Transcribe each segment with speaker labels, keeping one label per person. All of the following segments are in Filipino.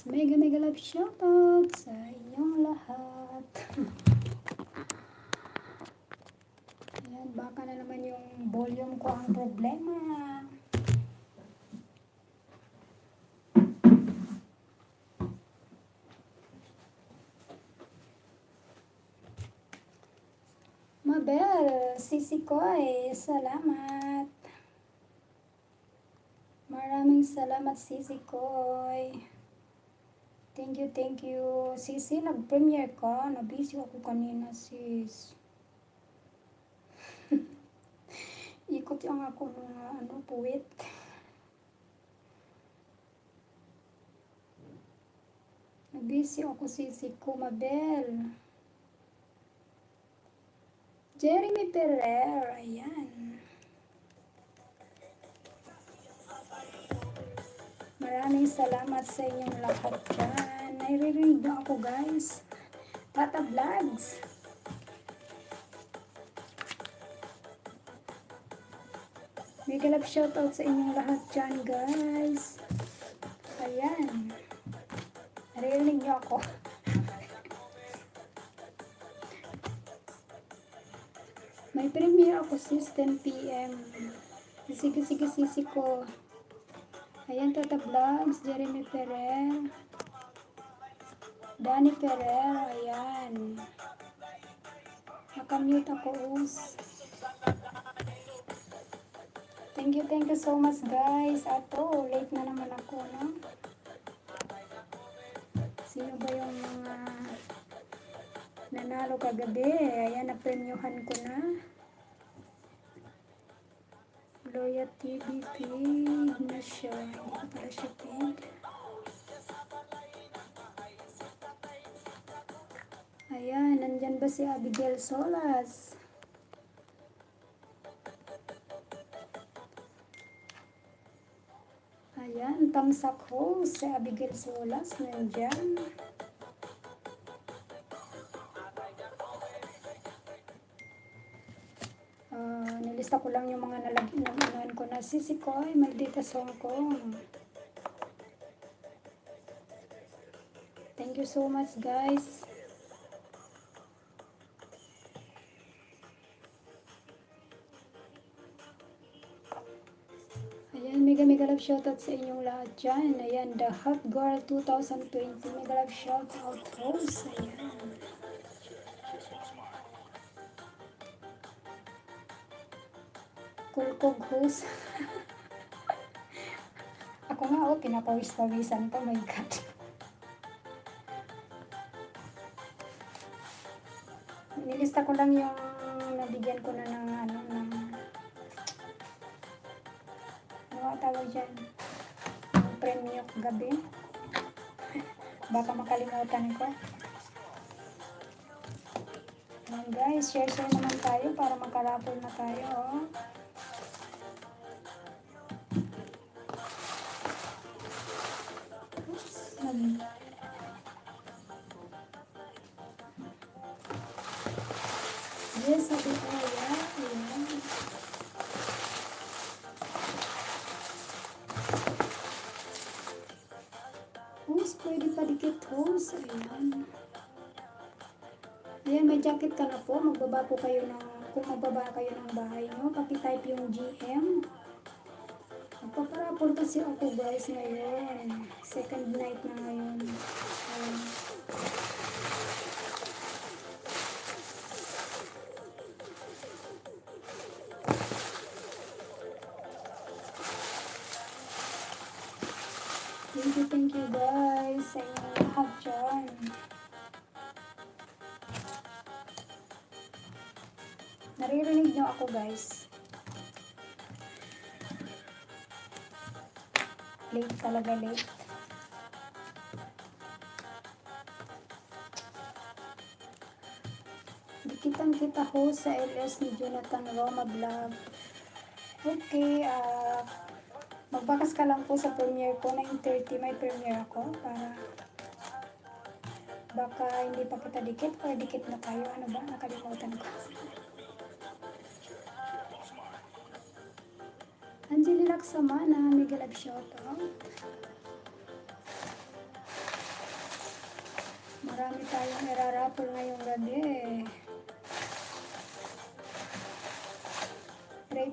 Speaker 1: Mega mega love shoutout sa inyong lahat. Ayan, baka na naman yung volume ko ang problema. Mabel, Sisi Koy, salamat. Maraming salamat, Sisi Koy. Thank you, thank you. Sisi, nag-premiere ka? Nabisi ako kanina, sis. Ikot yung ako ng puwit. Nabisi ako, Sisi ko, Mabel. Jeremy Ferrer, ayan. Maraming salamat sa inyong lahat dyan. Naririnig na ako, guys. Tata Vlogs. Mega love shoutout sa inyong lahat dyan, guys. Ayan. Naririnig niyo ako. May premiere ako sis 10 PM. Sige, sisi ko. Ayan, Tata Vlogs, Jeremy Ferrer. Danny Ferrer, ayan. Nakamute ako, us. Thank you so much, guys. Ato, late na naman ako, no? Sino ba yung mga nanalo kagabi? Ayan, napremyuhan ko na. Loya TV pig na siya. Hindi ko pala siya pig. Ayan, nandyan ba si Abigail Solas? Ayan, tamsak ho si Abigail Solas. Nandyan. Nilista ko lang yung mga nalagyan ko na Sisi Koy, Maldita Hong Kong. Thank you so much, guys. Ayan, mega love shoutout sa inyong lahat dyan. Ayan, The Hot Girl 2020. Mega love shoutout, Rose. Ayan. Kulkog host. Ako nga, oh, pinapawis-pawisan to. My God. Nilista ko lang yung nabigyan ko na ng tawag dyan, premyo gabi. Baka makalimutan ko. Ayan, guys, share naman tayo para makarapol na tayo, oh. Yes, sabi ko, ayan. Host, pwede pa dikit, host. Ayan. Ayan, may jacket ka na po. Magbaba po kayo kung magbaba kayo ng bahay nyo, pakitype yung GM. Magpaparapol kasi ako, guys, ngayon. Second night na ngayon. Ayan. Thank you guys sa inyong lahat dyan. Naririnig nyo ako, guys. Late talaga, late. Kitang-kita ho sa LS ni Jonathan Roma Vlog. Okay, magbakas ka lang po sa premiere ko. 9:30 may premiere ako para baka hindi pa kita dikit or dikit na tayo. Ano ba? Nakalimutan ko. Angeli Laksamana, mega love shoutout. Marami tayong irarapol ngayong gabi.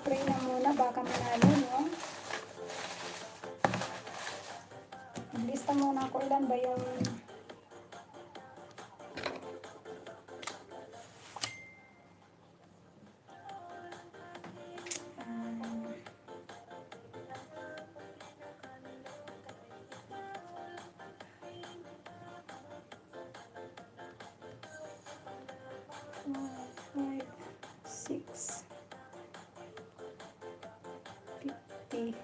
Speaker 1: Pray na muna, baka manalo, no? Maglista muna ako ilan ba yung five, six, 50.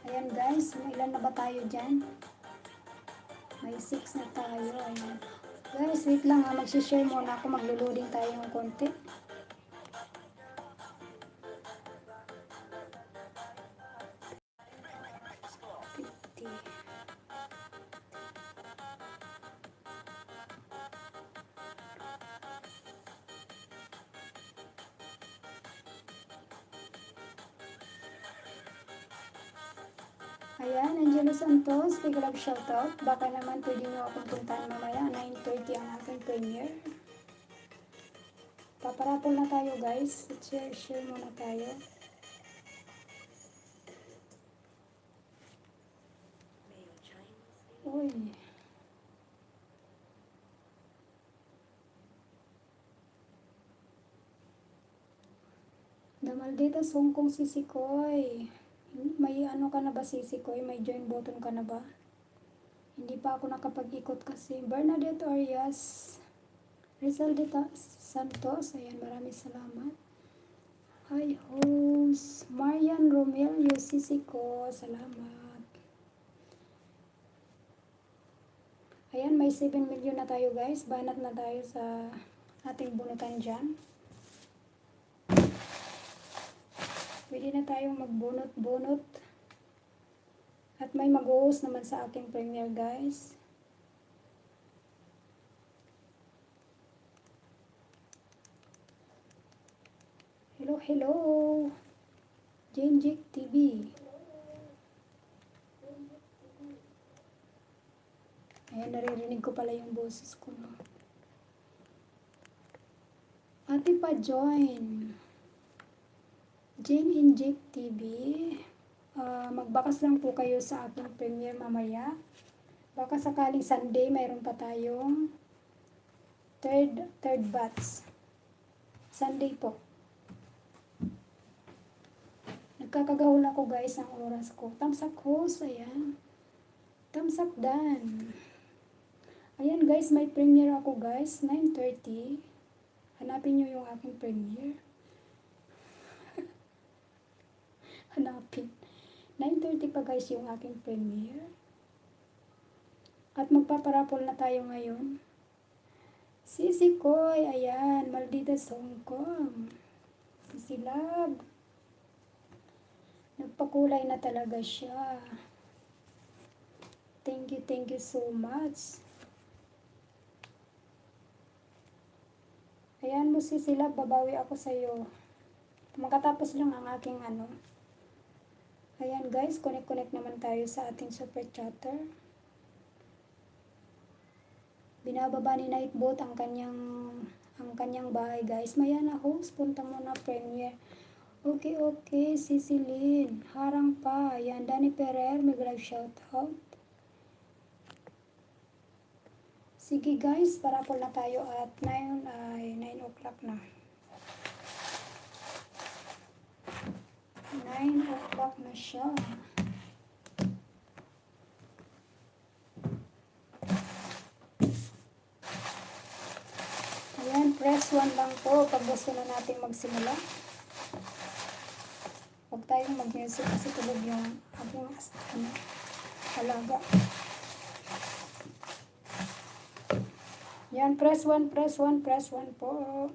Speaker 1: Ayan guys, may ilan na ba tayo dyan? May 6 na tayo. Ayan. Guys, wait lang ha. Magsishare muna ako. Maglo-loading tayo ng konti. Ayan, Angelo Santos, big love shoutout. Baka naman pwede nyo akong puntahan mamaya. 9:30 ang aking premiere. Paparapol na tayo guys. Share muna tayo. Uy. Damaldita Songkong Sisikoy. May ano ka na ba Sisikoy? May join button ka na ba? Hindi pa ako nakapag-ikot kasi. Bernadette Arias. Rizal de Santos. Ayan, maraming salamat. Hi host. Marian Romelio Sisiko. Salamat. Ayan, may 7 million na tayo guys. Banat na tayo sa ating bunutan dyan. Pwede na tayong magbunot-bunot. At may mag-host naman sa aking premiere guys. Hello, hello. Jinjik TV. Ayan, naririnig ko pala yung boses ko. No? Ate pa join. Jane Injik TV. Magbakas lang po kayo sa aking premiere mamaya. Baka sakaling Sunday, mayroon pa tayong third batch. Sunday po. Nagkakagahol ako guys ang oras ko. Thumbs up host, ayan. Thumbs up dan. Ayan guys, may premiere ako guys, 9:30. Hanapin nyo yung aking premiere. Hanapin. 9:30 pa guys yung aking premiere. At magpaparapol na tayo ngayon. Sisikoy, ayan, Maldita Songkong. Sisilab. Nagpakulay na talaga siya. Thank you so much. Ayan mo Sisilab, babawi ako sa'yo. Makatapos lang ang aking ano. Ayan guys, connect naman tayo sa ating super chatter. Binababa ni Nightbot ang kanyang bahay guys. Maya na host, punta mo na premiere. Okay, Cecilyn. Harang pa. Ayan, Danny Ferrer, may live shoutout. Sige guys, parapol na tayo at 9 o'clock na. 9 o'clock na siya. Ayan, press 1 lang po pag gusto na natin magsimula. Huwag tayong mag-music kasi tulog yung aking alaga. Yan, press 1 po.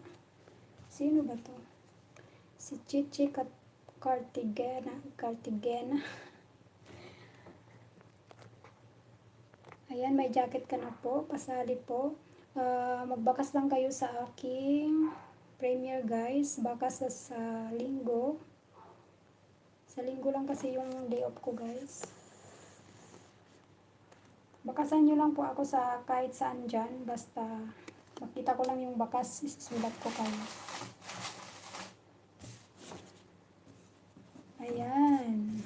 Speaker 1: Sino ba to? Si Chichi Cartigena. Cartigena. Ayan, may jacket ka na po. Pasali po. Magbakas lang kayo sa aking premiere guys. Bakas sa linggo. Sa linggo lang kasi yung day off ko guys. Bakasan nyo lang po ako sa kahit saan dyan. Basta makita ko lang yung bakas. Isulat ko kayo. Ayan.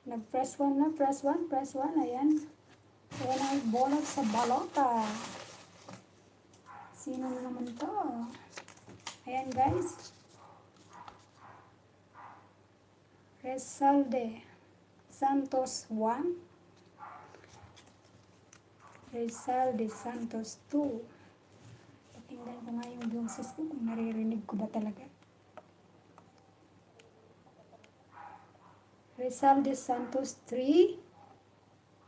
Speaker 1: Nag-press 1 na. Press 1. Press 1. Ayan. Ayan ang bonus sa balota. Sino na naman to? Ayan guys. Resalde Santos 1. Resalde Santos 2. Pakinggan ko nga yung boses ko kung naririnig ko ba talaga. Resalde Santos 3.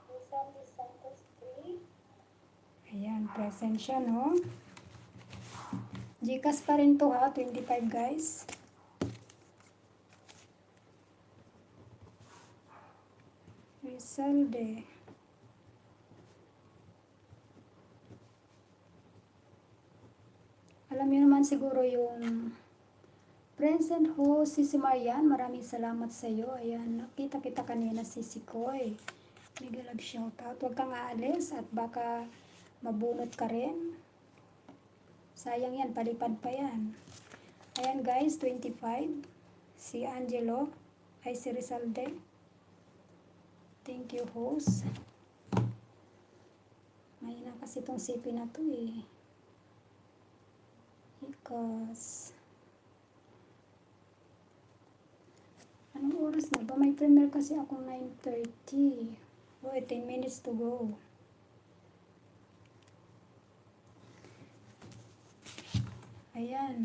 Speaker 1: Resalde Santos 3. Ayan, present siya, no? Gcash pa rin to ha, 25 guys. Resalde. Alam niyo naman siguro yung present host, si Marian. Maraming salamat sa iyo. Ayan, nakita kita kanina si Koy. Mega love shoutout. Huwag kang aalis at baka mabunot ka rin. Sayang yan, palipad pa yan. Ayan guys, 25. Si Angelo. Ay, si Rizalde. Thank you, host. Mahina kasi itong CP na to eh. Because anong oras na ba? May premiere kasi akong 9:30. Oh, 10 minutes to go. Ayan.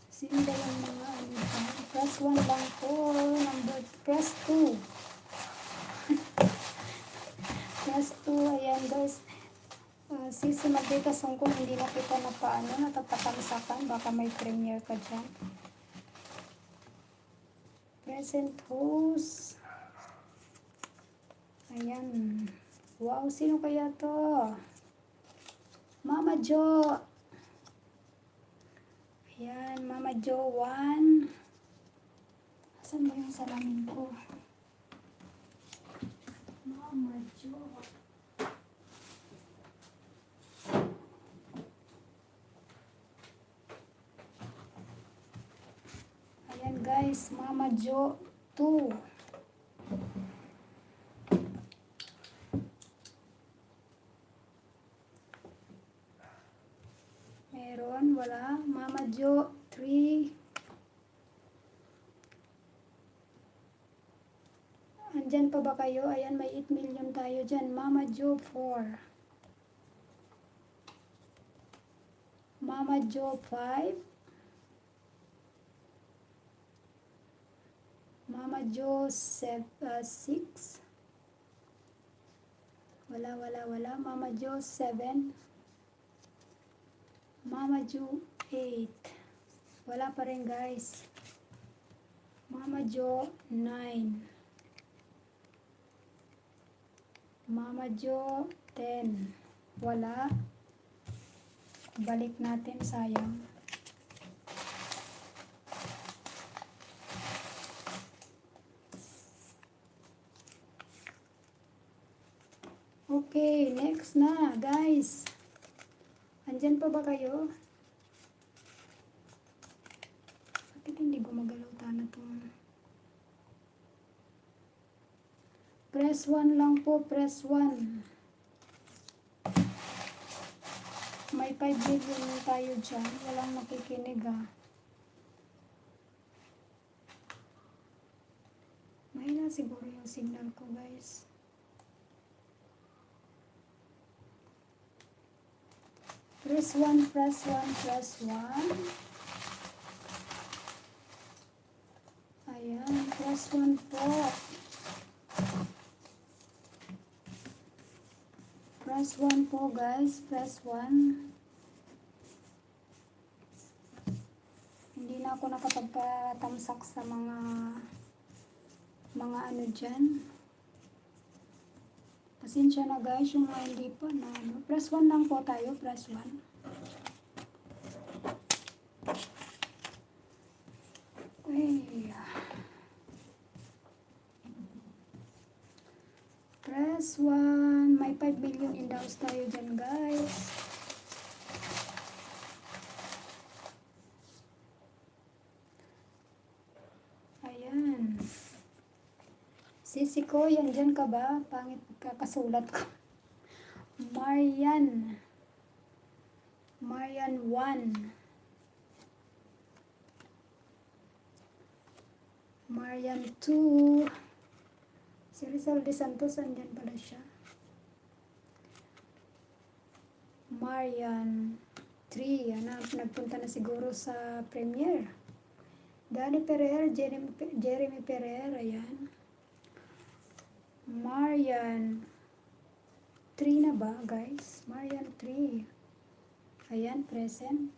Speaker 1: Sino ba yung mga ano ba? Press 1 lang po. Press 2. Press 2. Ayan guys. Sisi Magdita Songkong, hindi na kita na paano, natatamsakan. Baka may premiere ka dyan. Present host. Ayan. Wow, sino kaya to? Mama Jo. Ayan, Mama Jo 1. Asan ba yung salamin ko? Mama Jo. Ayan guys, Mama Jo 2. Meron, wala. Mama Jo 3. Andyan pa ba kayo? Ayan, may 8 million tayo dyan. Mama Jo 4. Mama Jo 5. Mama Jo 6. Wala. Mama Jo 7. Mama Jo 8. Wala pa rin guys. Mama Jo 9. Mama Jo 10. Wala. Balik natin, sayang. Okay, next na, guys. Andyan pa ba kayo? Bakit hindi gumagalaw na itong... Press 1 lang po, press 1. May 5 million tayo dyan. Walang makikinig ah. Mahina siguro yung signal ko guys. Press 1, press 1, press 1. Ayan, press 1 po. Press 1 po guys, press 1. Hindi na ako nakapagpatamsak sa mga ano dyan. Pasensya na guys, yung mga hindi pa na ano. Press 1 lang po tayo, press 1. Ay. Press 1. May 5 million indaos tayo dyan guys. Ayan. Sisi ko, yan dyan ka ba? Pangit kakasulat ko. Marian 1. Marian 2. Si Rizal de Santos, andyan pala siya. Marian 3. Nagpunta na siguro sa premiere. Danny Ferrer, Jeremy Ferrer, ayan. Marian 3 na ba, guys? Marian 3. Ayan, present.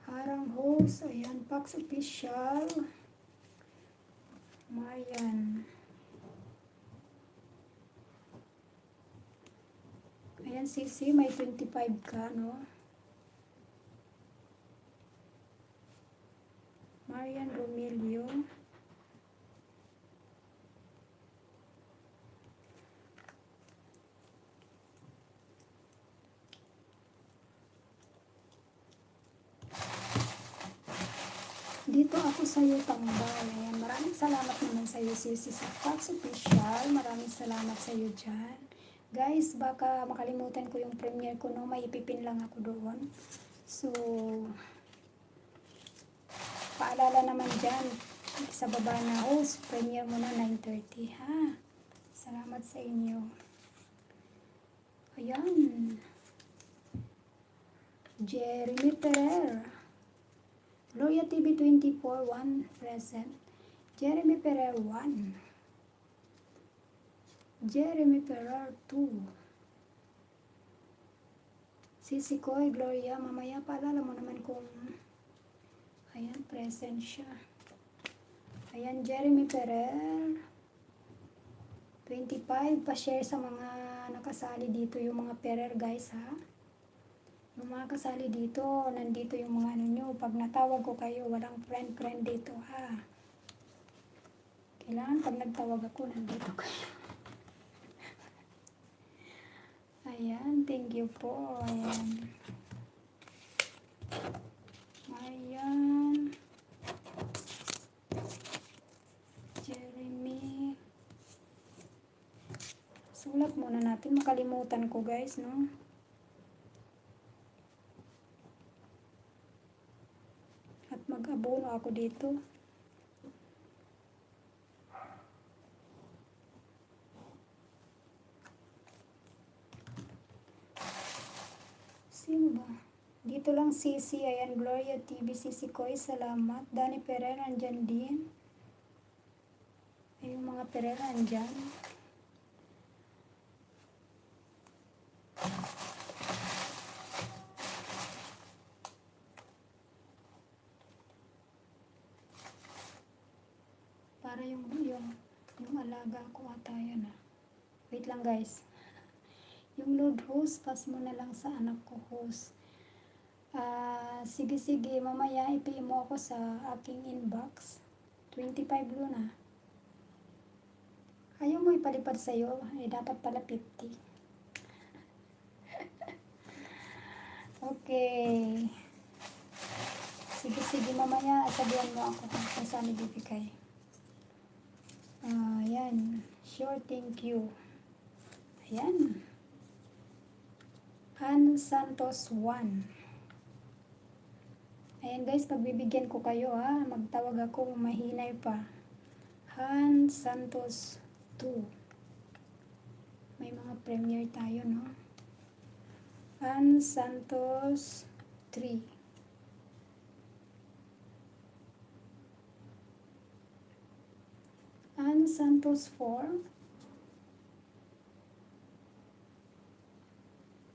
Speaker 1: Harang host, ayan, Pax Official. Marian. Ayan, CC, may 25 ka, no? Marian Romelio. Dito ako sa iyo tambay. Ayan, maraming salamat naman sa iyo, Sisi, sa Pax Official. Maraming salamat sa iyo dyan. Guys, baka makalimutan ko yung premiere ko, no? May ipipin lang ako doon. So, paalala naman dyan, sa baba na host, premiere mo na 9:30, ha? Salamat sa inyo. Ayan. Jeremy Ferrer. Gloria TV 24, 1 present. Jeremy Ferrer 1. Jeremy Ferrer 2. Sisi Koy, Gloria, mamaya paalala mo naman kung ayan, present siya. Ayan, Jeremy Ferrer 25. Pa-share sa mga nakasali dito yung mga Ferrer guys, ha? Yung mga kasali dito, nandito yung mga ano nyo. Pag natawag ko kayo, walang friend dito, ha? Kailangan pag nagtawag ako, nandito kayo. Ayan, thank you po. Ayan. Ayan. Jeremy. Sulat muna natin. Makalimutan ko guys, no? At mag-abono ako dito. Sino ba? Dito lang Sisi, ayan, Gloria TV, Sisi Koy, salamat. Danny Ferrer, andyan din. Ay, yung mga Ferrer, andyan. Para yung alaga ko ata yan, ha. Wait lang guys. Yung load host, pass mo na lang sa anak ko host. Sige, mamaya i-pay mo ako sa aking inbox. 25 Luna. Ayaw mo ipalipad sa'yo, dapat pala 50. Okay. Sige, mamaya sabihan mo ako kung saan ibibigay. Ayan. Sure, thank you. Ayan. Han Santos 1. Ayan guys, pagbibigyan ko kayo, ha. Magtawag ako, mahinay pa. Han Santos 2. May mga premiere tayo, no? Han Santos 3. Santos 4.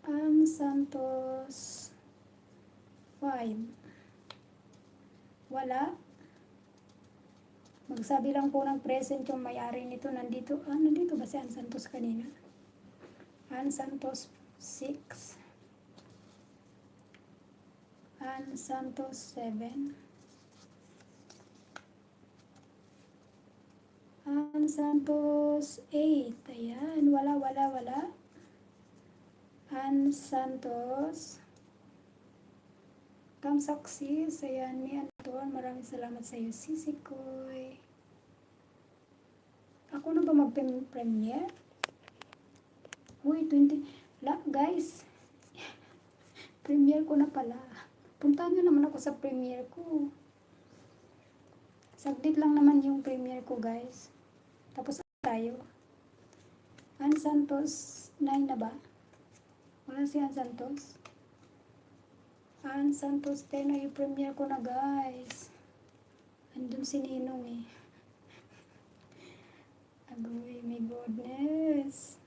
Speaker 1: Ann Santos 5. Wala. Magsabi lang po ng present yung may-ari nito. Nandito ba si Ann Santos kanina? Ann Santos 6. Ann Santos 7. Ann Santos 8. Ayan, wala. Ann Santos. Come success. Ayan, mi Anton. Maraming salamat sa iyo, Sisi Koy. Ako na ba mag-premiere? Uy, 20. Guys, premiere ko na pala. Puntahan nyo naman ako sa premiere ko. Saglit lang naman yung premiere ko, guys. Tapos tayo. Ann Santos 9 na ba? Wala si Ann Santos. Ann Santos 10 na yung premiere ko na, guys. Andun si Ninong eh. Agoy, my goodness.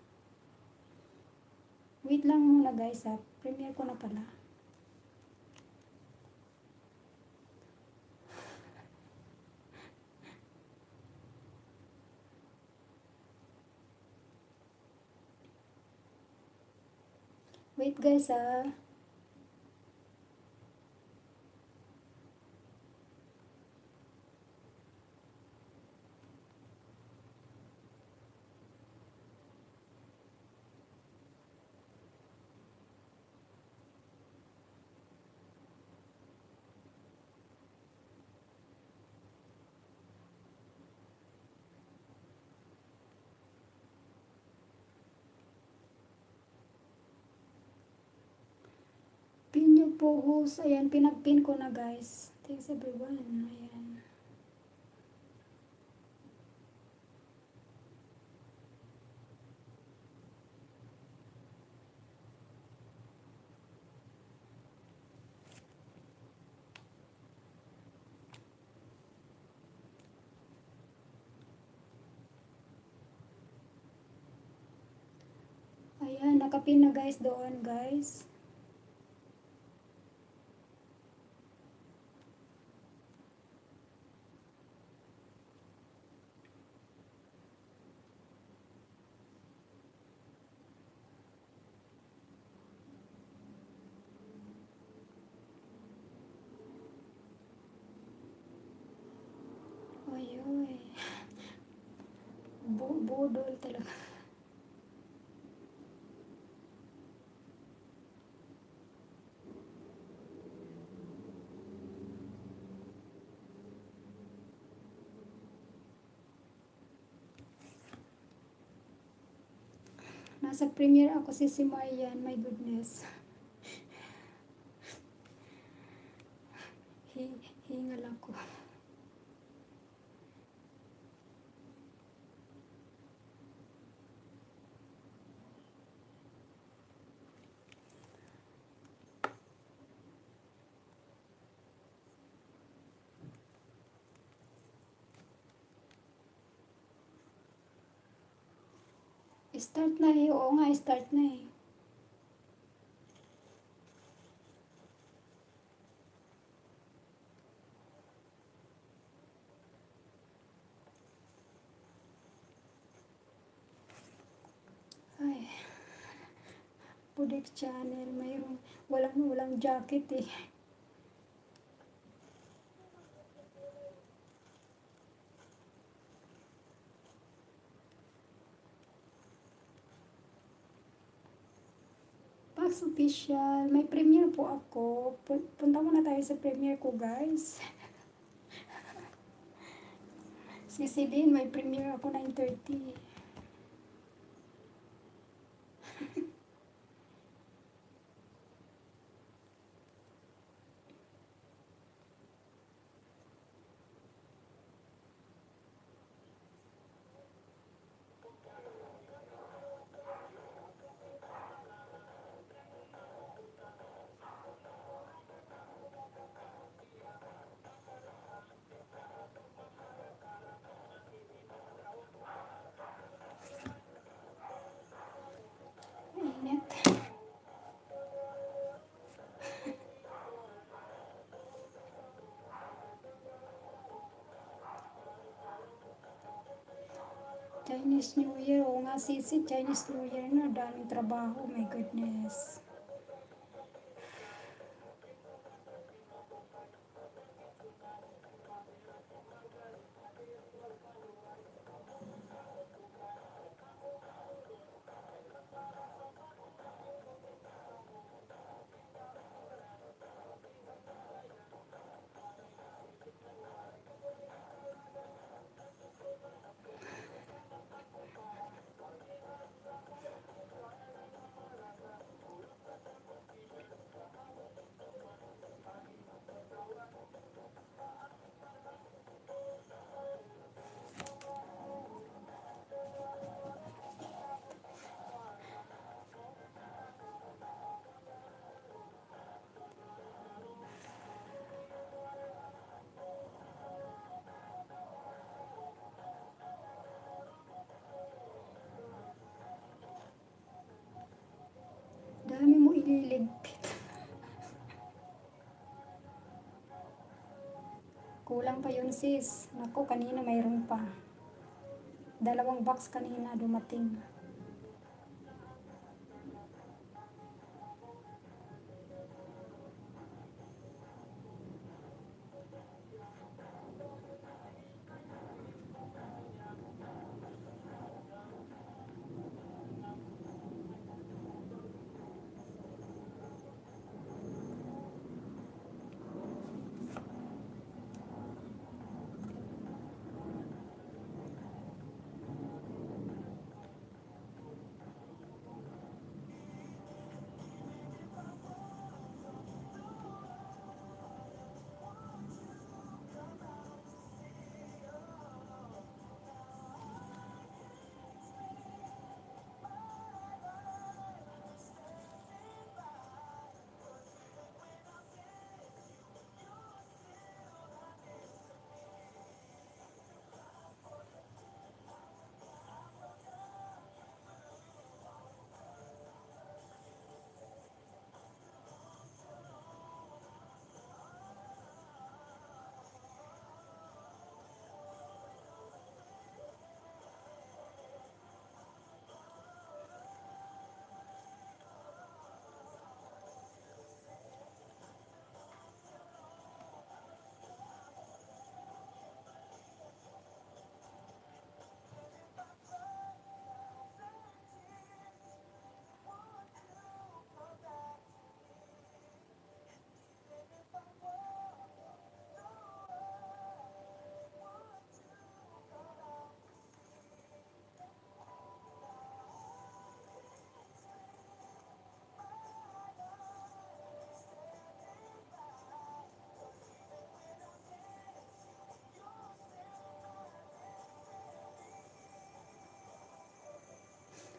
Speaker 1: Wait lang muna, guys, ha. Premiere ko na pala. Wait, guys, ha. Pin nyo po, host. Ayan, pinag-pin ko na, guys. Thanks, everyone. Ayan. Ayan, nakapin na, guys, doon, guys. Ayoy. Budol talaga. Nasa premiere ako si Marian. My goodness. Hingal ako. Start na eh. Oo nga, start na eh. Ay. Pudik channel. Mayroong walang jacket eh. Pax Official. May premiere po ako. Punta muna tayo sa premiere ko, guys. Si Celine, may premiere ako 9:30. Chinese New Year. Oo nga, sisi. Chinese New Year na. Daming trabaho. Oh my goodness. Dami mo ililigpit. Kulang pa yun sis. Naku, kanina mayroon pa. 2 box kanina dumating.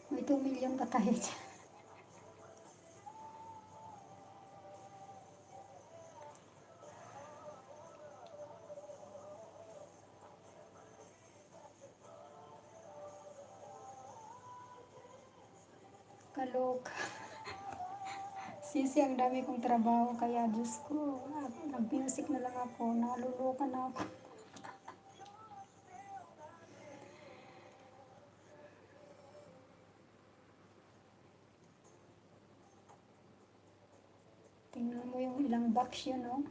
Speaker 1: May 2 million pa tayo dyan. Kaloka. Sisi, ang dami kong trabaho. Kaya, Diyos ko, nag-music na lang ako. Naluluka na ako. Tingnan mo yung ilang box yun, no?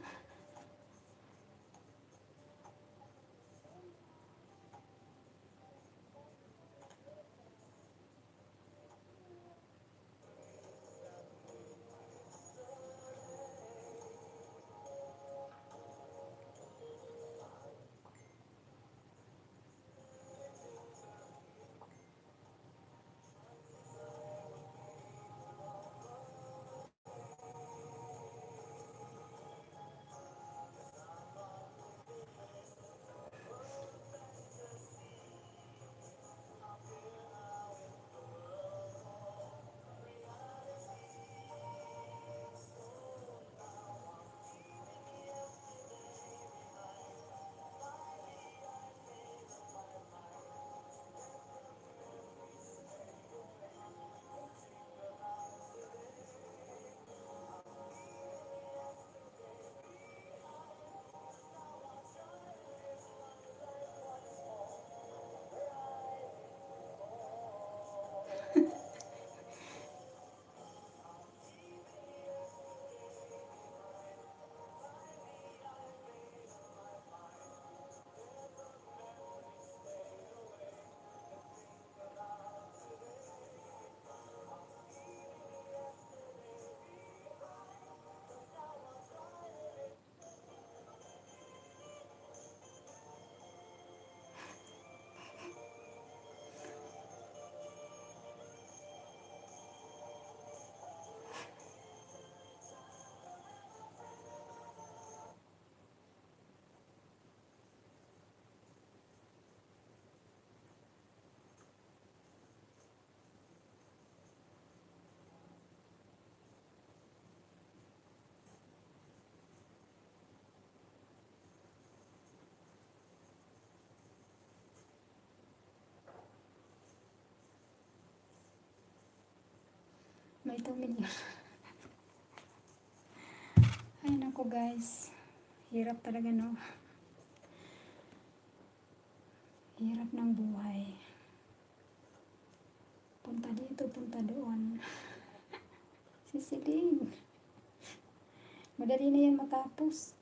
Speaker 1: may 2 million. Ay nako guys, hirap talaga no. Hirap ng buhay. Punta dito, punta doon. Sisiling. Madali na yan matapos.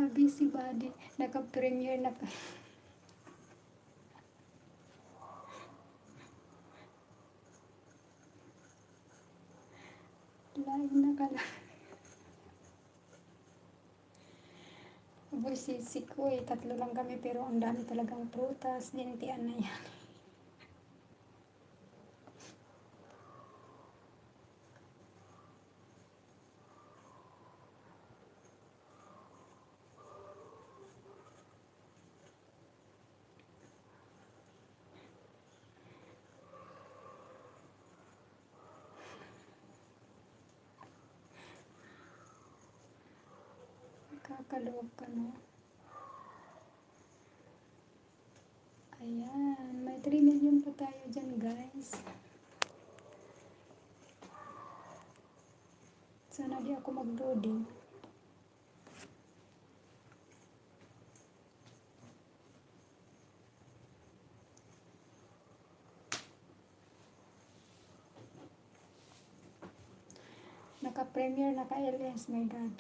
Speaker 1: Busy body. Naka-premiere na ka. Live na ka lang. Aboy sisi ko eh. 3 lang kami pero ang dami talagang prutas. Dinitian na yan. Kakaloob ka no. Ayan. May 3 million pa tayo dyan guys. Sana di ako mag-loading. Naka-premiere, naka-LS. My God.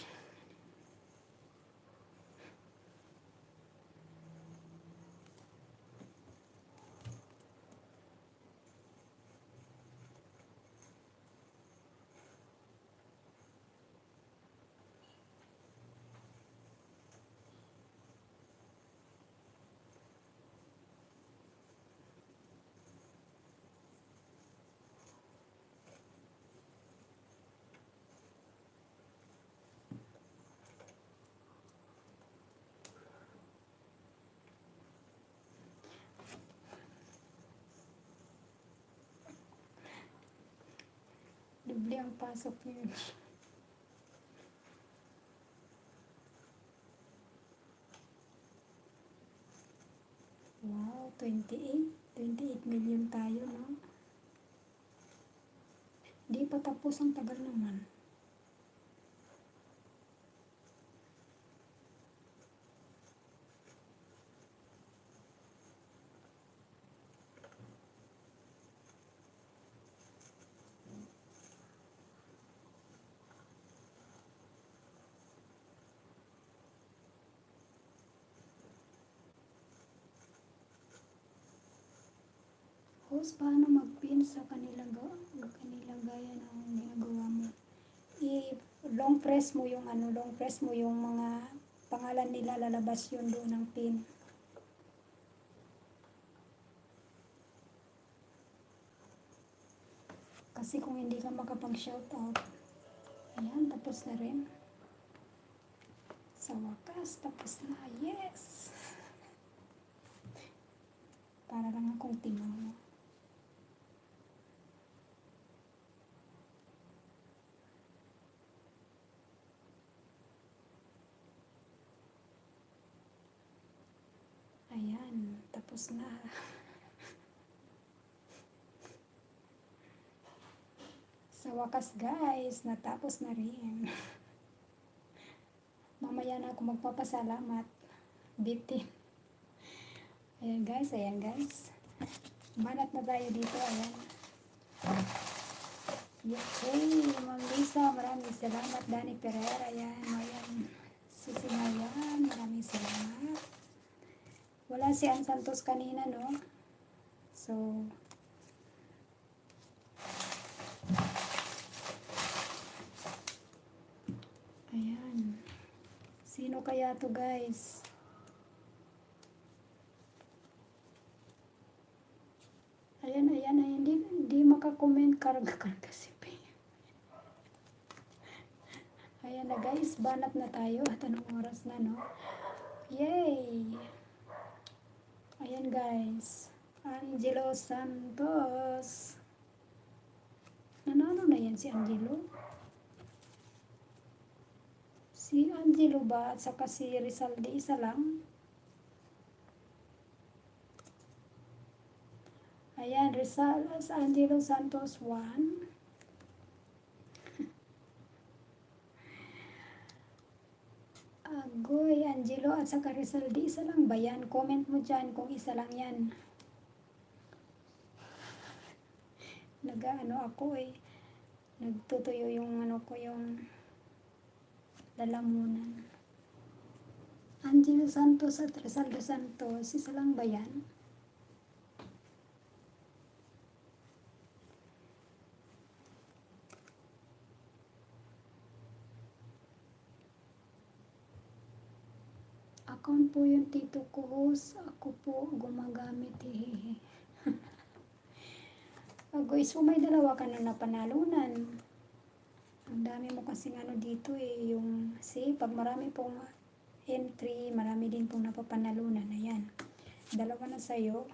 Speaker 1: Doble ang pasok yun. Wow, 28 million tayo, no? Di pa tapos, ang tagal naman. Host, paano mag-pin sa kanilang gaya ng ginagawa mo? I-long press mo yung long press mo yung mga pangalan nila, lalabas yun doon ng pin. Kasi kung hindi ka makapag-shoutout, ayan, tapos na rin. Sa wakas, tapos na. Yes! Para lang akong tingnan mo. Ayan, tapos na. Sa wakas guys, natapos na rin. Mamaya na ako magpapasalamat. Bitin. Ayan guys, ayan guys. Banat na tayo dito, ayan. Yay! Ma'am Lisa, maraming salamat. Danny Pereira, ayan, ayan. Sisimayan, maraming salamat. Wala si Ann Santos kanina, no? So, ayan. Sino kaya to, guys? Ayan, ayan, ayan. Di makakomment. Karga-karga si Pay. Ayan na, guys. Banat na tayo. At anong oras na, no? Yay! Ayan, guys. Angelo Santos. Nanalo na yan si Angelo? Si Angelo ba at saka si Rizalde isa lang? Ayan, Angelo Santos 1. Agoy, Angelo at saka Rizalde isa lang ba yan? Comment mo dyan kung isa lang yan. Nag-ano ako eh. Nagtutuyo yung ano ko, yung lalamunan. Angelo Santos at Rizalde Santos, isa lang ba yan? Account po yung tito ko, host. Ako po gumagamit, hehehe. Agoy, so may dalawa ka na napanalunan. Ang dami mo kasing ano dito eh, yung, see, pag marami pong entry, marami din pong napapanalunan. Ayan, dalawa na sa'yo.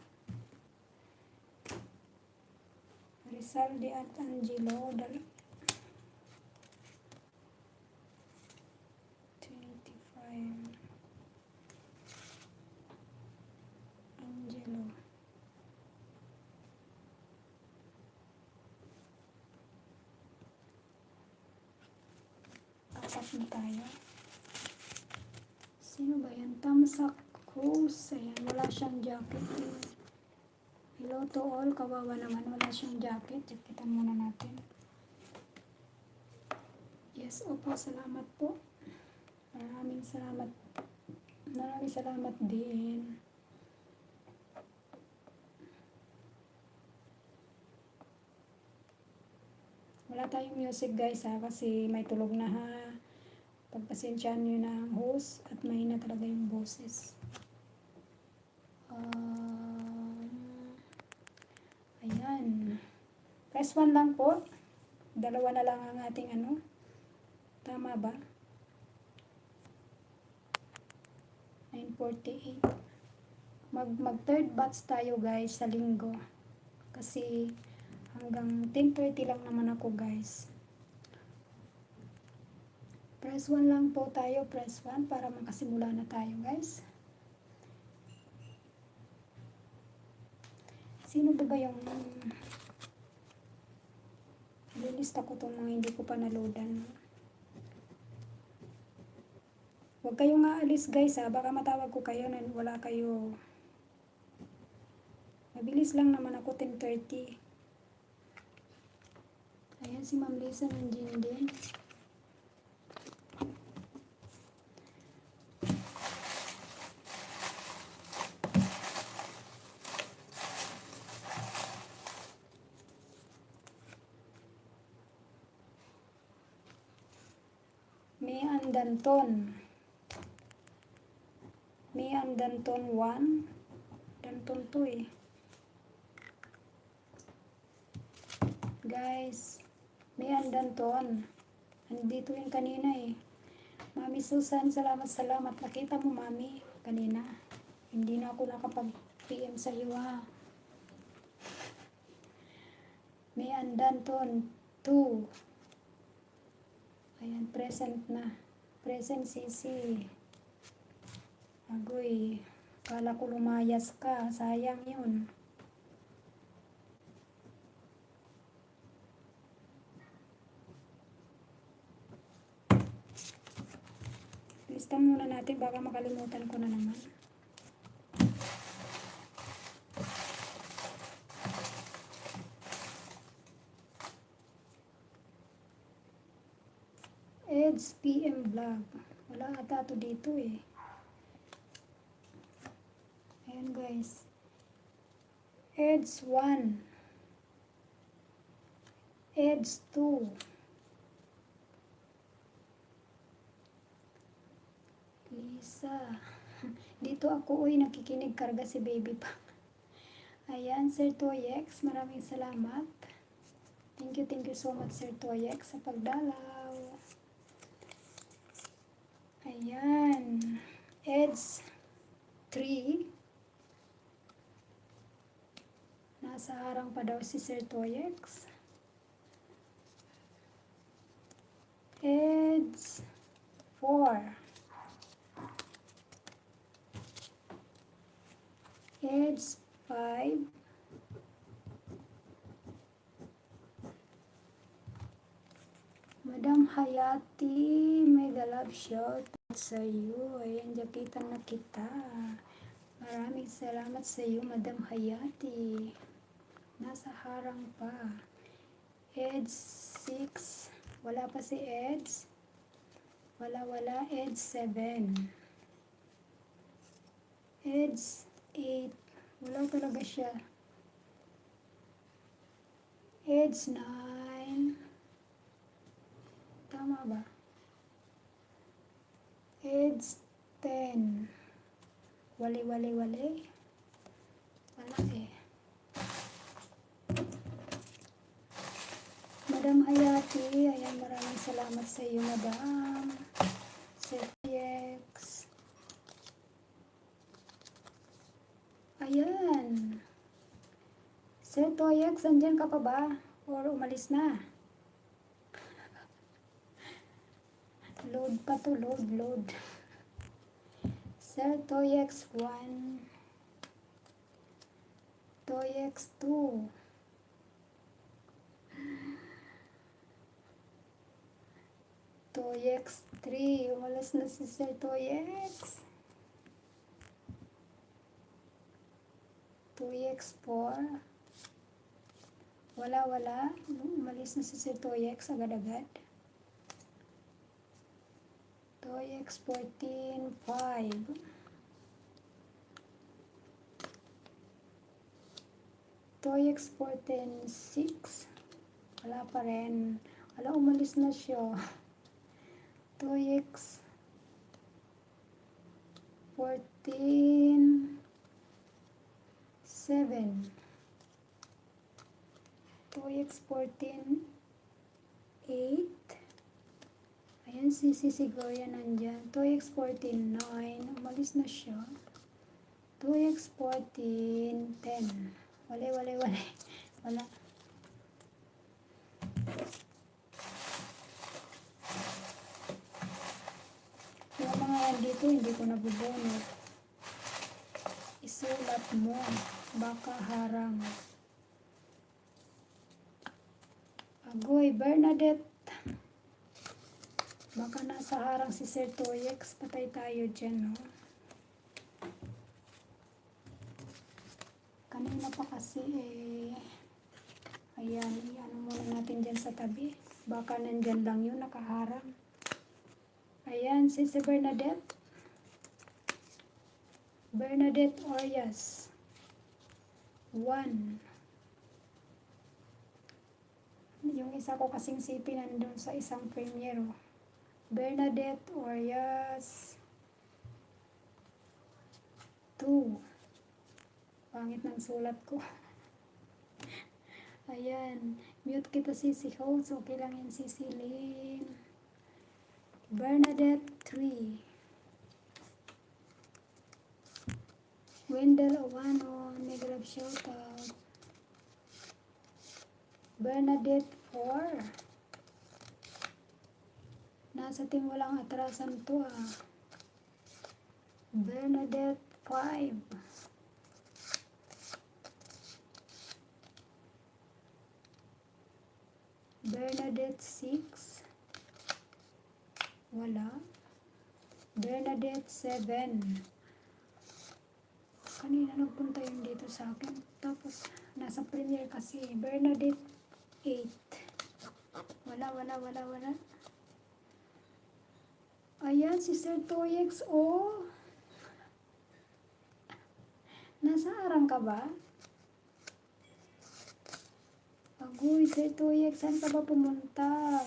Speaker 1: Rizalde at Angelo, 25. Angelo. Apat na tayo. Sino ba yan? Tamsak Cruz. Ayan, wala siyang jacket. Hello to all. Kawawa naman. Wala siyang jacket. Jaketan muna natin. Yes, opo. Salamat po. Maraming salamat. Maraming salamat din. Wala tayong music guys ha. Kasi may tulog na ha. Pagpasensyaan nyo na ang host at mahina talaga yung boses. Ayan. Press 1 lang po. Dalawa na lang ang ating ano. Tama ba? 9:48. Mag third batch tayo guys sa linggo. Kasi hanggang 10:30 lang naman ako guys. Press 1 lang po tayo, press 1 para makasimula na tayo guys. Sino ba yung nilista ko itong mga hindi ko pa naloadan. Huwag kayong aalis guys ha, baka matawag ko kayo na wala kayo. Mabilis lang naman ako, 10:30. Ayan si Ma'am Lisa nandiyan din. Mian Danton 1. Danton to eh. Guys, Mian Danton. Andito yung kanina eh. Mami Susan, salamat. Nakita mo mami kanina. Hindi na ako nakapag-PM sa iyo ha. Mian Danton 2. Ayan, present na. Present CC. Agoy, kala ko lumayas ka. Sayang yun. Lista muna natin, baka makalimutan ko na naman. Eds PM Vlog. Wala ata to dito eh. Ayan guys. EDS 1. EDS 2. Lisa. Dito ako nakikinig, karga si baby pa. Ayan, Sir Toyex, maraming salamat. Thank you so much Sir Toyex sa pagdalaw. Ayan. EDS 3. Nasa harang pa daw si Sir Toyex. EDS 4. EDS 5. Madam Hayati, mega love shout sa iyo. Ayan, jakitan na kita. Maraming salamat sa iyo, Madam Hayati. Nasa harang pa. EDS 6. Wala pa si EDS. Wala. EDS 7. EDS 8. Wala talaga siya. EDS 9. Tama ba? EDS 10. Wali. Wala eh. Madam Hayati, ayan, maraming salamat sa iyo, Madam. Sir X. Ayan. Sir Toyex, andyan ka pa ba? Or umalis na? Load pa to, load. Sir Toyex 1. Toyex 2. Toyex 3. Umalis na si Sir Toyex. Toyex 4. Wala. Umalis na si Sir Toyex agad-agad. Toyex 14, 5. Toyex 14, 6. Wala pa rin. Wala, umalis na siya. Toyex 14, 7. Toyex 14, 8. Ayan, si Gloria nandyan. Toyex 14, 9. Umalis na siya. Toyex 14, 10. Wala. Yung mga dito, hindi ko nabubunot. Isulat mo. Baka harang. Agoy, Bernadette. Baka nasa harang si Sir Toyex. Patay tayo dyan, no? Kanina pa kasi ayan, ano muna natin dyan sa tabi. Baka nandyan lang yun, nakaharang. Ayan, si Bernadette. Bernadette Orias. 1. Yung isa ko kasing sipi nandun sa isang premiero. Bernadette Orias. 2. Pangit ng sulat ko. Ayan. Mute kita Sisi Host. Okay lang yan Sisi Lynn. Bernadette 3. Wendell Owano. Mega love shoutout. Bernadette 4. Nasa team walang atrasan to Bernadette 5. Bernadette 6. Wala. Bernadette 7. Kanina nagpunta yun dito sa akin. Tapos, nasa premiere kasi. Bernadette 8. Wala. Ayan, si Sir Toyex, oh. Nasa arang ka ba? Agoy, Sir Toyex, saan ka ba pumunta?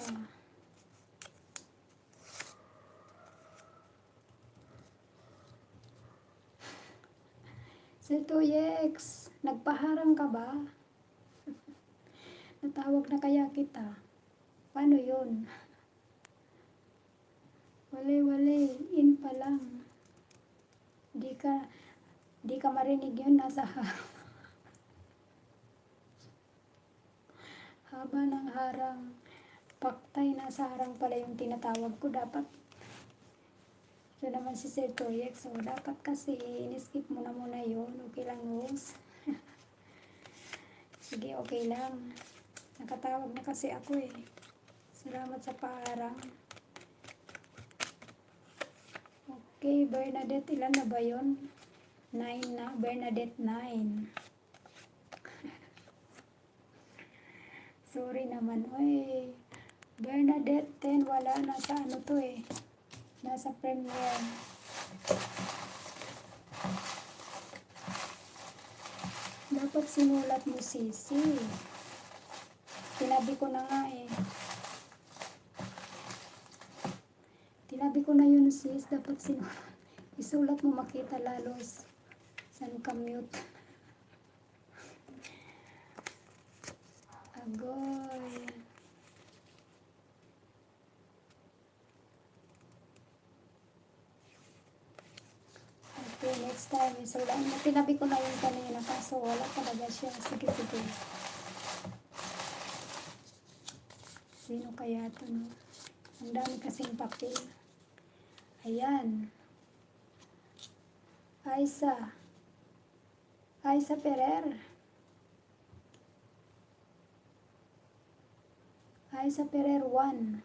Speaker 1: Sir Toyex, nagpaharang ka ba? Natawag na kaya kita. Paano yun? Wali, in pa lang. Di ka marinig yun, nasa haba ng harang. Paktay, nasa harang pala yung tinatawag ko. Dapat, ito naman si Sir Toyex. So, dapat kasi, in-skip mo na muna yun. Okay lang, Rose? Sige, okay lang. Nakatawag na kasi ako eh. Salamat sa paarang. Okay, Bernadette, ilan na ba yun? 9 na. Bernadette, 9. Sorry naman. Oy, Bernadette, 10. Wala. Nasa ano to eh. Nasa premiere. Dapat sinulat mo, Sisi. Tinabi ko na nga eh. Tinabi ko na yun, sis. Dapat isulat mo, makita lalos. Saan ka mute? Agoy. Okay, next time. Isulat mo. Tinabi ko na yun kanina. Kaso wala talaga siya. Sige. Sino kaya ito, no? Ang dami kasing papel. Ayan. Aisa Ferrer. Aisa Ferrer 1.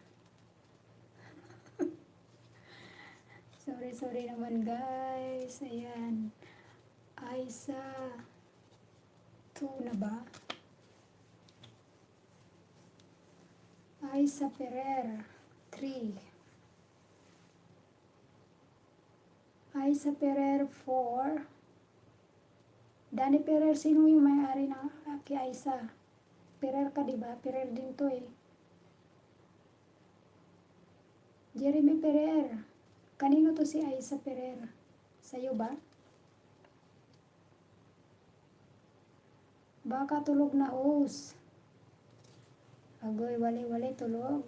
Speaker 1: Sorry naman, guys. Ayan. Aisa 2 na ba? Aisa Ferrer 3. Aisa Ferrer 4. Danny Ferrer, sino yung may-ari ng kay Aisa? Ferrer ka, diba? Ferrer din to eh. Jeremy Ferrer. Kanino to si Aisa Ferrer? Sa'yo ba? Baka tulog na host. Agoy, wali tulog.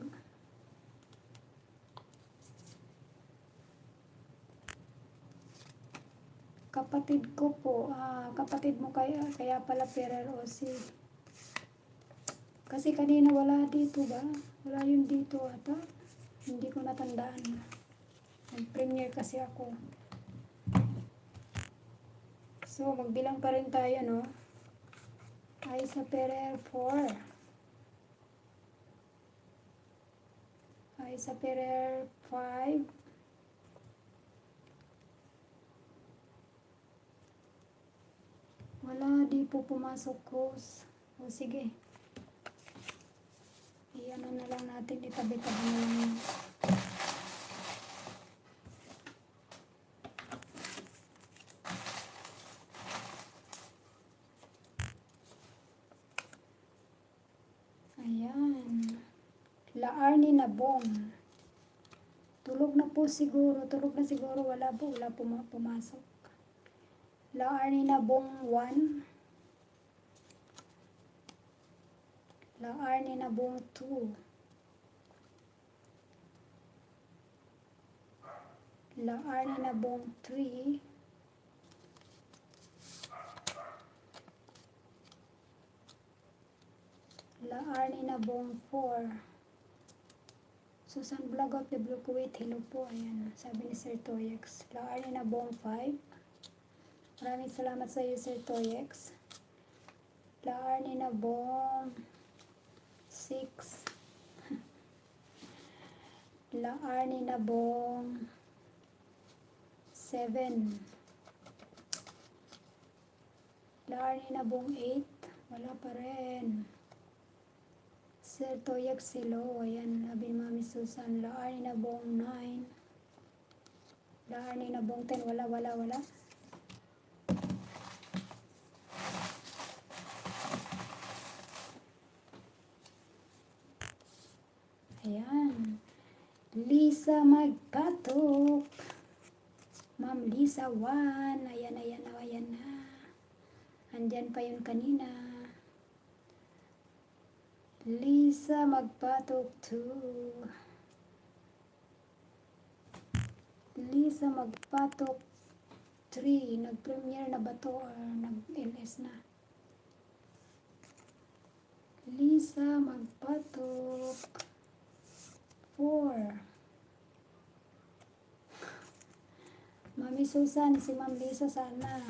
Speaker 1: Kapatid ko po. Kapatid mo kaya pala Ferrer o si... Kasi kanina wala dito ba? Wala yun dito ata. Hindi ko natandaan. Nag-premiere kasi ako. So, magbilang pa rin tayo, no? Aisa Ferrer 4. Aisa Ferrer 5. Wala, di po pumasok host. O sige. Iyan na lang natin, itabi-tabi na lang yun. Ayan. Laarni na bong. Tulog na po siguro. Wala pumasok. Laarni na bong 1. Laarni na bong 2. Laarni na bong 3. Laarni na bong 4. Susan Vlog of the Blue Kuwait. Hello po. Ayan. Sabi ni Sir Toyex. Laarni na bong 5. Maraming salamat sa iyo, Sir Toyex. Laarni na bong 6. Laarni na bong 7. Laarni na bong 8. Wala pa rin. Sir Toyex, hello. Ayan, sabi ni Mami Susan. Laarni na bong 9. Darni na bongten, wala. Ayan. Lisa Magpatok. Ma'am Lisa 1. Ayan na. Andyan pa yun kanina. Lisa Magpatok 2. Lisa Magpatok 3. Nag-premiere na ba to or nag-LS na? Lisa Magpatok 4. Mami Susan, si Ma'am Lisa sana.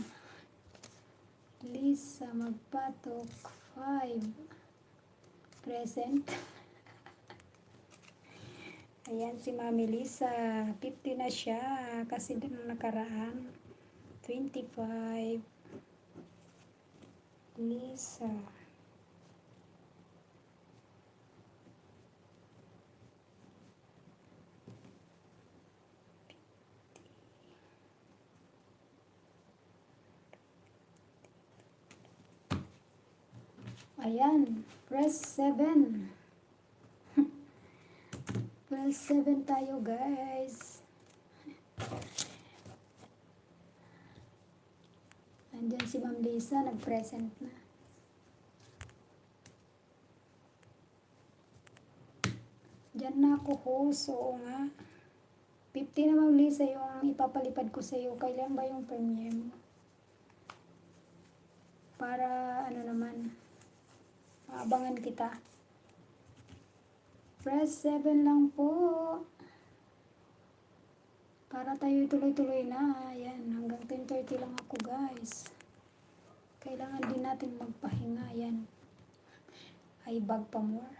Speaker 1: Lisa Magpatok 5. Present. Ayan si Mami Lisa. 50 na siya. Kasi din nakaraan. 25. Lisa. Ayan. Press 7. Press 7 tayo, guys. Andyan si Ma'am Lisa, nag-present na. Diyan na ako host, oo nga. 50 na Ma'am Lisa yung ipapalipad ko sa iyo. Kailan ba yung premiere mo? Para ano naman, maabangan kita. Press 7 lang po. Para tayo tuloy-tuloy na. Ayan, hanggang 10:30 lang ako, guys. Kailangan din natin magpahinga. Ayan. Ay bag pa more.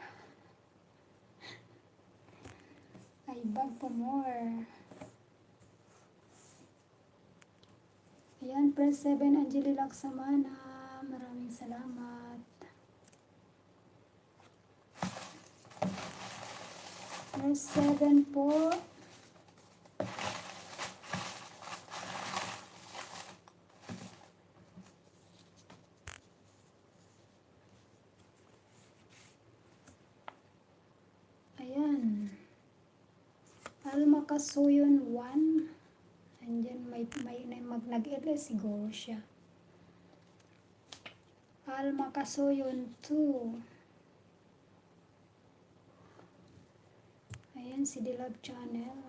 Speaker 1: Ay bag pa more. Ayan, press 7, Angeli Laksamana. Maraming salamat. Press 7 po. Ayan. Alma Kasuyon 1. Andyan may nag-LS siguro siya. Alma Kasuyon 2. Ayan si Dilab Channel.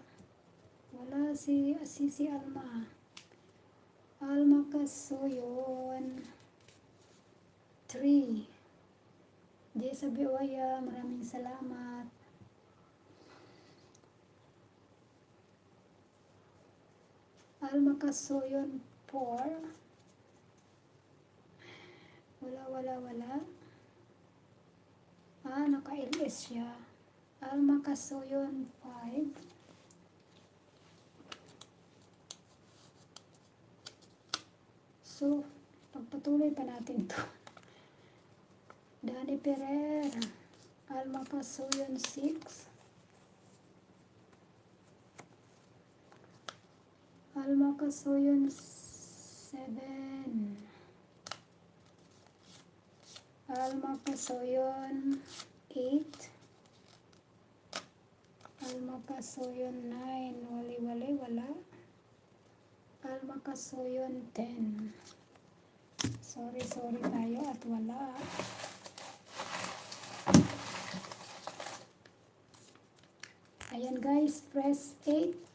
Speaker 1: Wala si Alma. Alma Kasuyon 3. Jessa Biwaya, maraming salamat. Alma Kasuyon 4. Wala. Naka-LS siya. Alma Kasuyon 5. So, pagpatuloy pa natin to. Dani Pereira. Alma Kasuyon 6. Alma Kasuyon 7. Alma Kasuyon 8. Alma Kasuyon 9. Wala. Alma Kasuyon 10. Sorry tayo at wala. Ayan guys, press 8.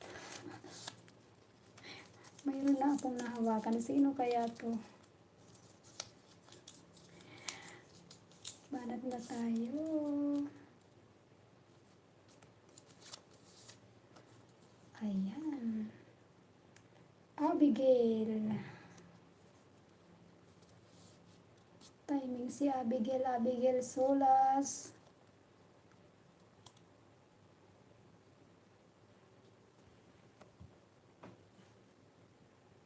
Speaker 1: Mayroon na akong nahawakan. Sino kaya to? Banat na tayo. Ayan. Abigail. Timing si Abigail Solas.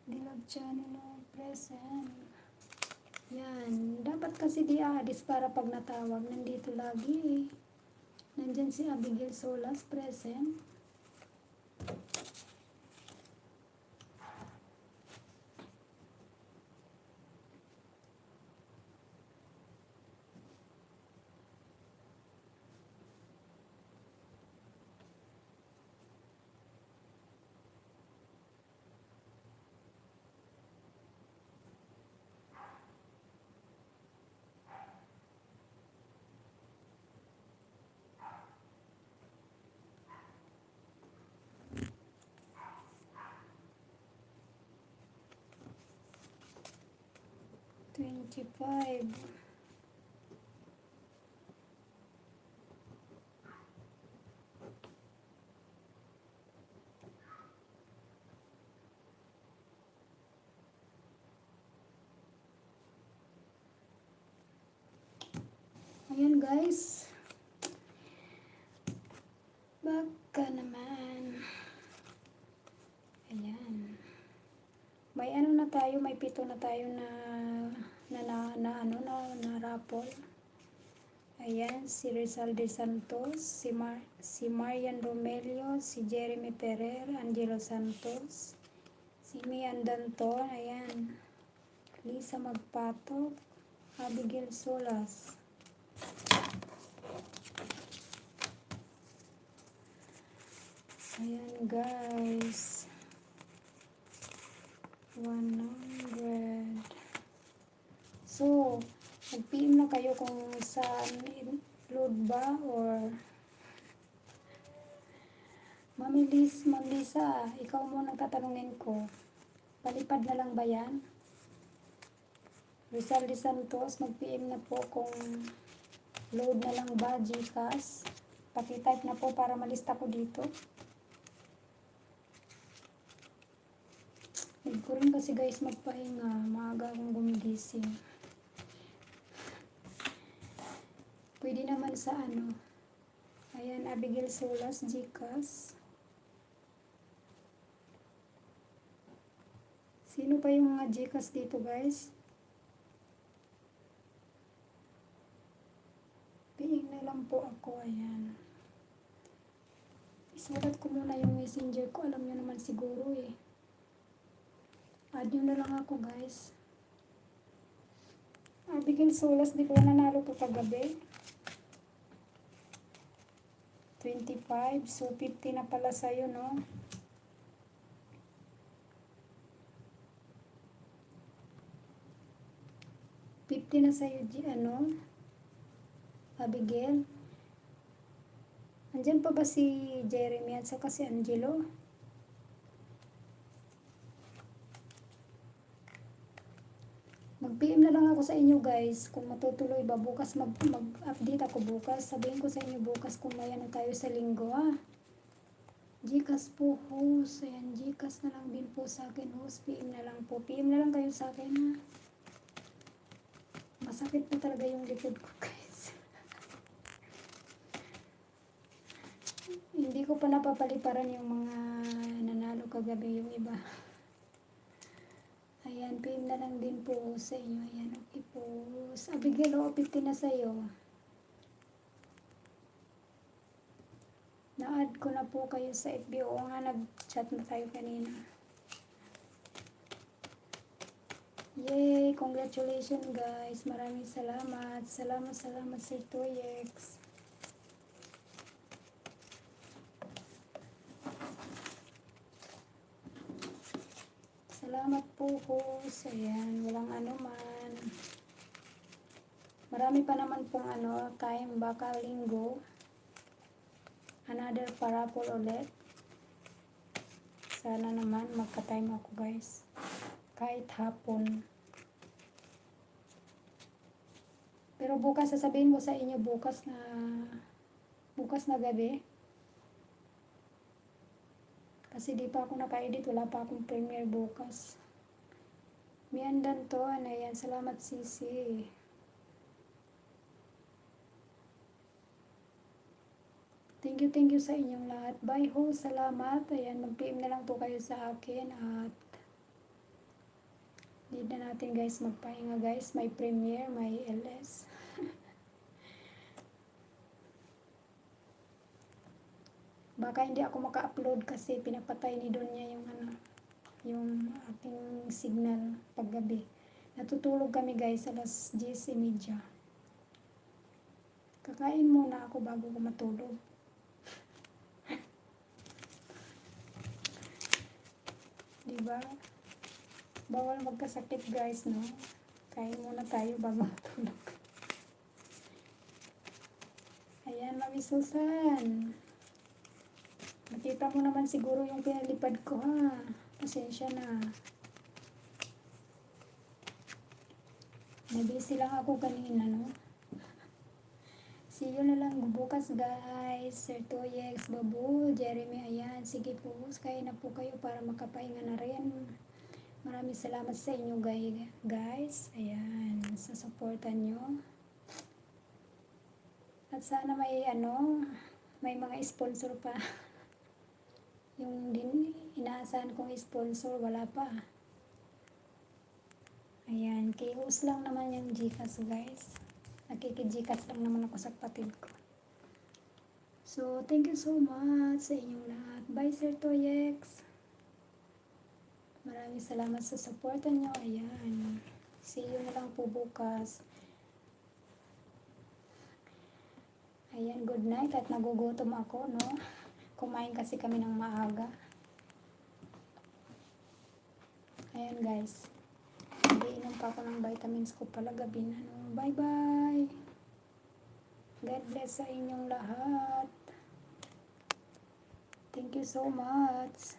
Speaker 1: Dilab Channel present. Yan. Dapat kasi di-addis para pag natawag, nandito lagi. Nandyan si Abigail Solas present. 45. Ayan guys. Baka naman. Ayan. May ano na tayo, may 7 na tayo na raffle. Ayan, si Rizal de Santos, si Marian Romelio, si Jeremy Ferrer, Angelo Santos, si Mian Danton, ayan, Lisa Magpatok, Abigail Solas. Ayan guys. 100. So, mag-PM na kayo kung saan load ba or Ma'am Lisa, ikaw muna tatanungin ko. Palipad na lang ba yan? Rizal de Santos, mag-PM na po kung load na lang ba GCash. Paki-type na po para malista ko dito. Need ko rin kasi guys magpahinga. Maaga akong gumigising. Pwede naman sa ano. Ayan, Abigail Solas, GCash. Sino pa yung mga GCash dito guys? Piing na lang po ako. Ayan. Isulat ko muna yung messenger ko. Alam nyo naman siguro eh. Add nyo na lang ako guys. Abigail Solas, di ko nanalo to kagabi. 25. So, 50 na pala sa'yo, no? $50 na sa'yo, Abigail. Andyan pa ba si Jeremy at saka si Angelo? Mag-PM na lang ako sa inyo guys kung matutuloy ba bukas. Mag-update ako bukas. Sabihin ko sa inyo bukas kung may ano tayo sa linggo GCash po host. Ayan, GCash na lang din po sa akin host. PM na lang po. PM na lang kayo sa akin Masakit na talaga yung likod ko guys. Hindi ko pa napapaliparan yung mga nanalo kagabi yung iba. Ayan, PM na lang din po sa inyo. Ayan, okay po. Abigail, 50 na sa'yo. Na-add ko na po kayo sa FB. Oo nga, nag-chat na tayo kanina. Yay! Congratulations guys. Maraming salamat. Salamat Sir Toyex. Salamat po host. Ayan, walang ano man. Marami pa naman pong time, baka linggo. Another parapol ulit. Sana naman magka-time ako guys. Kahit hapon. Pero bukas sasabihin ko sa inyo bukas na gabi. Kasi di pa ako naka-edit, wala pa akong premiere bukas. Mian Danton, ayan, salamat Sisi. Thank you sa inyong lahat. Bye ho, salamat. Ayan, mag-PM na lang po kayo sa akin at need na natin guys magpahinga guys. May premiere, may LS. Baka hindi ako maka-upload kasi pinapatay ni Donya yung ating signal paggabi. Natutulog kami guys alas 10:30. Kakain muna ako bago ko matulog. Diba? Bawal magkasakit guys, no? Kain muna tayo bago matulog. Ayan, Mami Susan. Nakita mo naman siguro yung pinalipad ko Pasensya na. Nabisi lang ako kanina, no? See you na lang bukas, guys. Sir Toyex, Babu, Jeremy, ayan. Sige po, kaya na po kayo para makapahinga na rin. Maraming salamat sa inyo, guys. Ayan, sa supportan nyo. At sana may mga sponsor pa. Yung din, inaasahan kong sponsor, wala pa. Ayan, kius lang naman yung Gcash, guys. Nakiki-Gcash lang naman ako sa kapatid ko. So, thank you so much sa inyong lahat. Bye, Sir Toyex. Maraming salamat sa suporta nyo. Ayan. See you na lang po bukas. Ayan, good night. At nagugutom ako, no? Kumain kasi kami ng maaga. Ayan, guys. Nagiinom pa ako ng vitamins ko pala gabi na, no? Bye-bye. God bless sa inyong lahat. Thank you so much.